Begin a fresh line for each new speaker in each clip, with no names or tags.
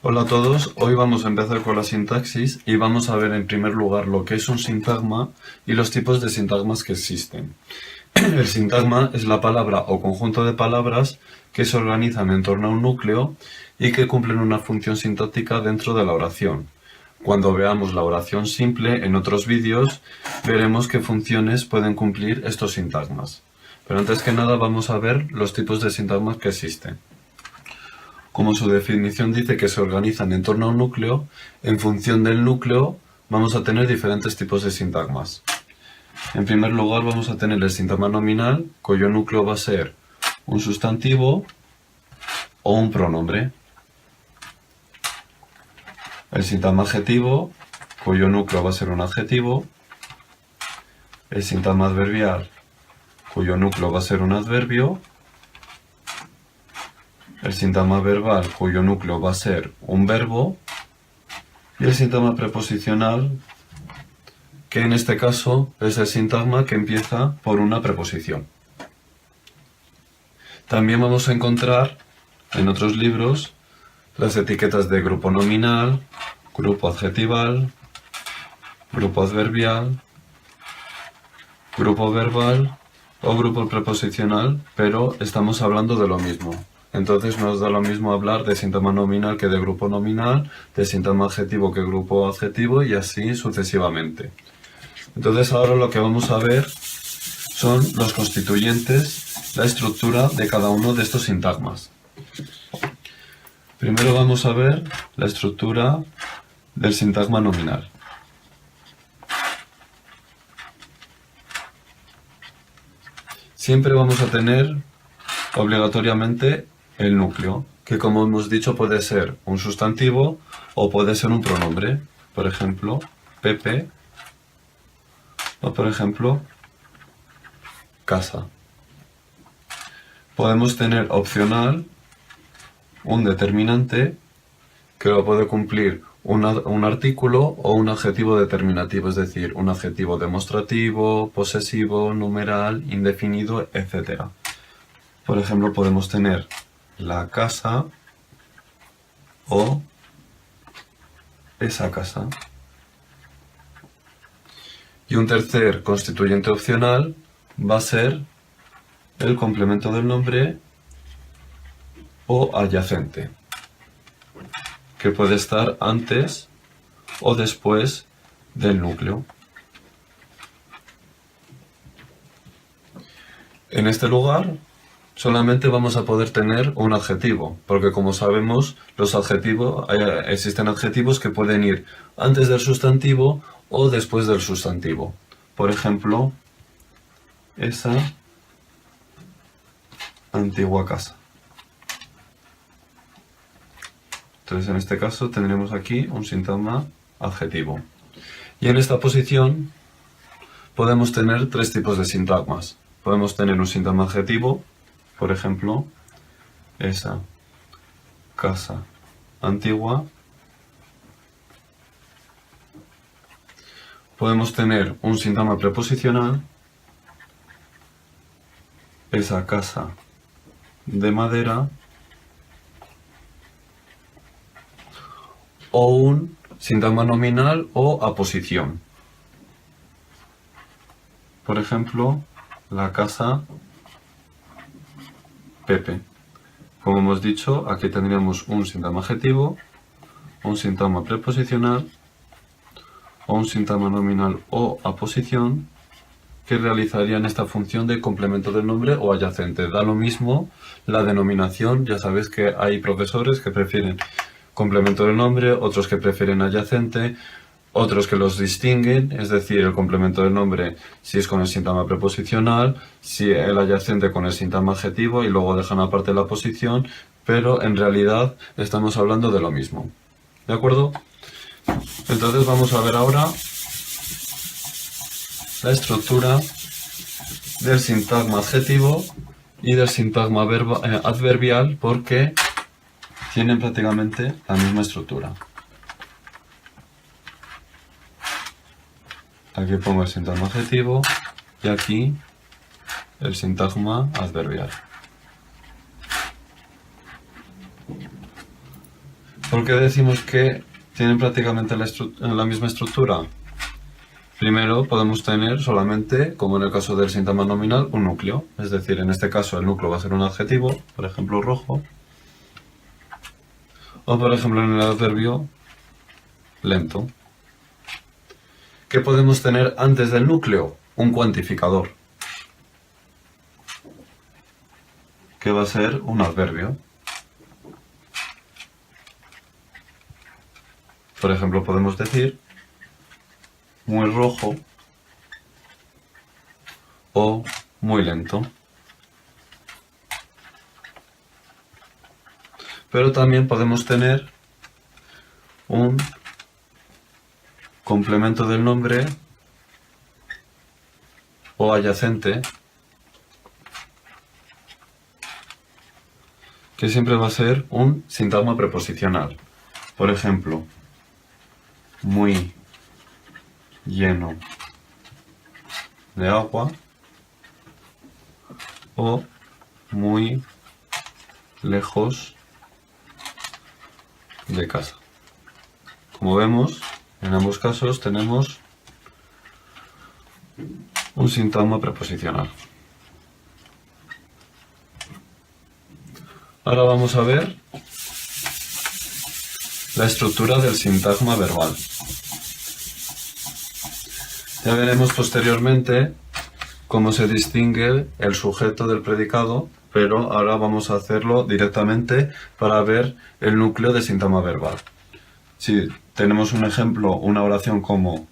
Hola a todos, hoy vamos a empezar con la sintaxis y vamos a ver en primer lugar lo que es un sintagma y los tipos de sintagmas que existen. El sintagma es la palabra o conjunto de palabras que se organizan en torno a un núcleo y que cumplen una función sintáctica dentro de la oración. Cuando veamos la oración simple en otros vídeos, veremos qué funciones pueden cumplir estos sintagmas. Pero antes que nada vamos a ver los tipos de sintagmas que existen. Como su definición dice que se organizan en torno a un núcleo, en función del núcleo vamos a tener diferentes tipos de sintagmas. En primer lugar vamos a tener el sintagma nominal, cuyo núcleo va a ser un sustantivo o un pronombre. El sintagma adjetivo, cuyo núcleo va a ser un adjetivo. El sintagma adverbial, cuyo núcleo va a ser un adverbio. El sintagma verbal, cuyo núcleo va a ser un verbo, y el sintagma preposicional, que en este caso es el sintagma que empieza por una preposición. También vamos a encontrar en otros libros las etiquetas de grupo nominal, grupo adjetival, grupo adverbial, grupo verbal o grupo preposicional, pero estamos hablando de lo mismo. Entonces nos da lo mismo hablar de sintagma nominal que de grupo nominal, de sintagma adjetivo que grupo adjetivo y así sucesivamente. Entonces ahora lo que vamos a ver son los constituyentes, la estructura de cada uno de estos sintagmas. Primero vamos a ver la estructura del sintagma nominal. Siempre vamos a tener obligatoriamente el núcleo, que como hemos dicho puede ser un sustantivo o puede ser un pronombre. Por ejemplo, Pepe o por ejemplo, casa. Podemos tener opcional un determinante que lo puede cumplir un artículo o un adjetivo determinativo, es decir, un adjetivo demostrativo, posesivo, numeral, indefinido, etc. Por ejemplo, podemos tener la casa o esa casa. Y un tercer constituyente opcional va a ser el complemento del nombre o adyacente, que puede estar antes o después del núcleo. En este lugar solamente vamos a poder tener un adjetivo, porque como sabemos, existen adjetivos que pueden ir antes del sustantivo o después del sustantivo. Por ejemplo, esa antigua casa. Entonces en este caso tendremos aquí un sintagma adjetivo. Y en esta posición podemos tener tres tipos de sintagmas. Podemos tener un sintagma adjetivo, por ejemplo, esa casa antigua. Podemos tener un sintagma preposicional, esa casa de madera, o un sintagma nominal o aposición. Por ejemplo, la casa Pepe. Como hemos dicho, aquí tendríamos un sintagma adjetivo, un sintagma preposicional o un sintagma nominal o aposición que realizarían esta función de complemento del nombre o adyacente. Da lo mismo la denominación, ya sabéis que hay profesores que prefieren complemento del nombre, otros que prefieren adyacente, otros que los distinguen, es decir, el complemento del nombre si es con el sintagma preposicional, si el adyacente con el sintagma adjetivo y luego dejan aparte la posición, pero en realidad estamos hablando de lo mismo. ¿De acuerdo? Entonces vamos a ver ahora la estructura del sintagma adjetivo y del sintagma adverbial porque tienen prácticamente la misma estructura. Aquí pongo el sintagma adjetivo y aquí el sintagma adverbial. ¿Por qué decimos que tienen prácticamente la misma estructura? Primero podemos tener solamente, como en el caso del sintagma nominal, un núcleo. Es decir, en este caso el núcleo va a ser un adjetivo, por ejemplo rojo. O por ejemplo en el adverbio lento. ¿Qué podemos tener antes del núcleo? Un cuantificador, que va a ser un adverbio. Por ejemplo, podemos decir muy rojo o muy lento. Pero también podemos tener un complemento del nombre o adyacente, que siempre va a ser un sintagma preposicional. Por ejemplo, muy lleno de agua o muy lejos de casa. Como vemos, en ambos casos tenemos un sintagma preposicional. Ahora vamos a ver la estructura del sintagma verbal. Ya veremos posteriormente cómo se distingue el sujeto del predicado, pero ahora vamos a hacerlo directamente para ver el núcleo de sintagma verbal. Si tenemos un ejemplo, una oración como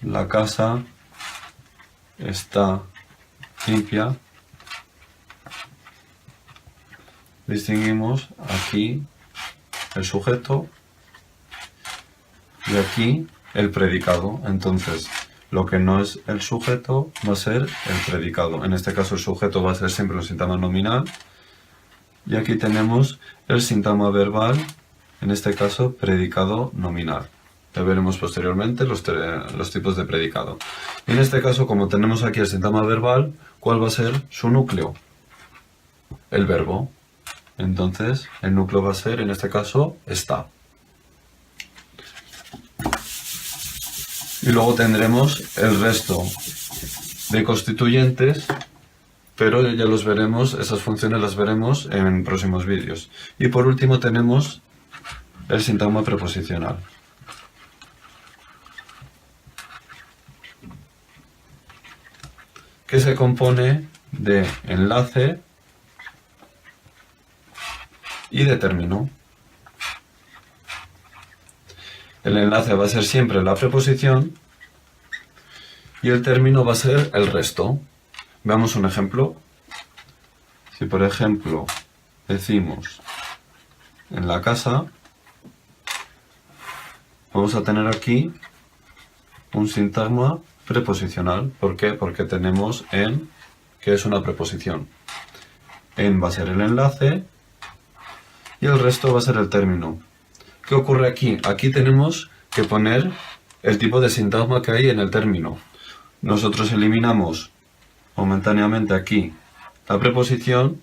la casa está limpia, distinguimos aquí el sujeto y aquí el predicado. Entonces, lo que no es el sujeto va a ser el predicado. En este caso el sujeto va a ser siempre un sintagma nominal. Y aquí tenemos el sintagma verbal, en este caso predicado nominal. Ya veremos posteriormente los tipos de predicado. Y en este caso, como tenemos aquí el sintagma verbal, ¿cuál va a ser su núcleo? El verbo. Entonces, el núcleo va a ser, en este caso, está. Y luego tendremos el resto de constituyentes, pero ya los veremos, esas funciones las veremos en próximos vídeos. Y por último tenemos el sintagma preposicional, que se compone de enlace y de término. El enlace va a ser siempre la preposición y el término va a ser el resto. Veamos un ejemplo. Si por ejemplo decimos en la casa, vamos a tener aquí un sintagma preposicional. ¿Por qué? Porque tenemos en, que es una preposición. En va a ser el enlace y el resto va a ser el término. ¿Qué ocurre aquí? Aquí tenemos que poner el tipo de sintagma que hay en el término. Nosotros eliminamos momentáneamente aquí la preposición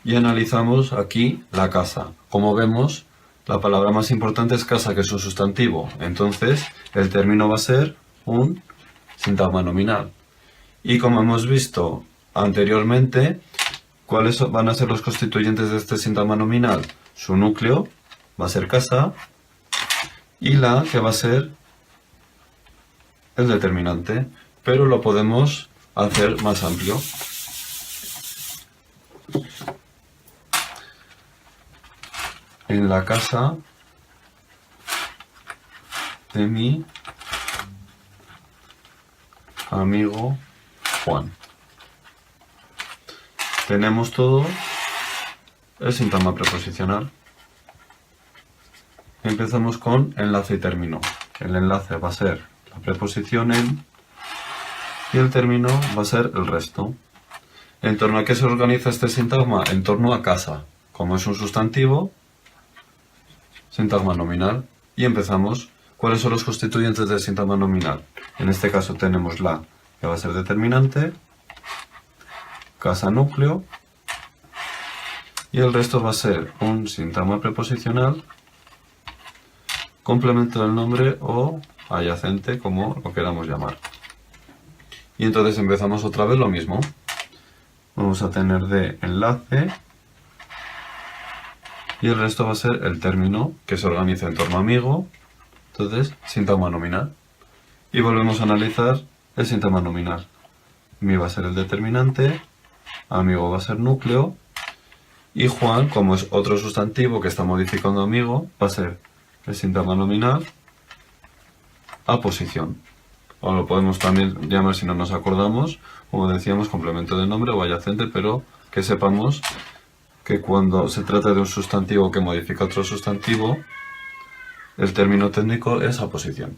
y analizamos aquí la casa. Como vemos, la palabra más importante es casa, que es un sustantivo. Entonces, el término va a ser un sintagma nominal. Y como hemos visto anteriormente, ¿cuáles van a ser los constituyentes de este sintagma nominal? Su núcleo va a ser casa y la que va a ser el determinante, pero lo podemos hacer más amplio. En la casa de mi amigo Juan. Tenemos todo el sintagma preposicional. Empezamos con enlace y término. El enlace va a ser la preposición en y el término va a ser el resto. ¿En torno a qué se organiza este sintagma? En torno a casa. Como es un sustantivo, sintagma nominal. Y empezamos. ¿Cuáles son los constituyentes del sintagma nominal? En este caso tenemos la, que va a ser determinante, casa núcleo, Y el resto va a ser un sintagma preposicional, complemento del nombre o adyacente, como lo queramos llamar. Y entonces empezamos otra vez lo mismo. Vamos a tener de enlace y el resto va a ser el término que se organiza en torno a amigo, entonces sintagma nominal. Y volvemos a analizar el sintagma nominal. Mi va a ser el determinante, amigo va a ser núcleo y Juan, como es otro sustantivo que está modificando amigo, va a ser el sintagma nominal aposición. O lo podemos también llamar, si no nos acordamos, como decíamos, complemento de nombre o adyacente, pero que sepamos que cuando se trata de un sustantivo que modifica otro sustantivo, el término técnico es aposición.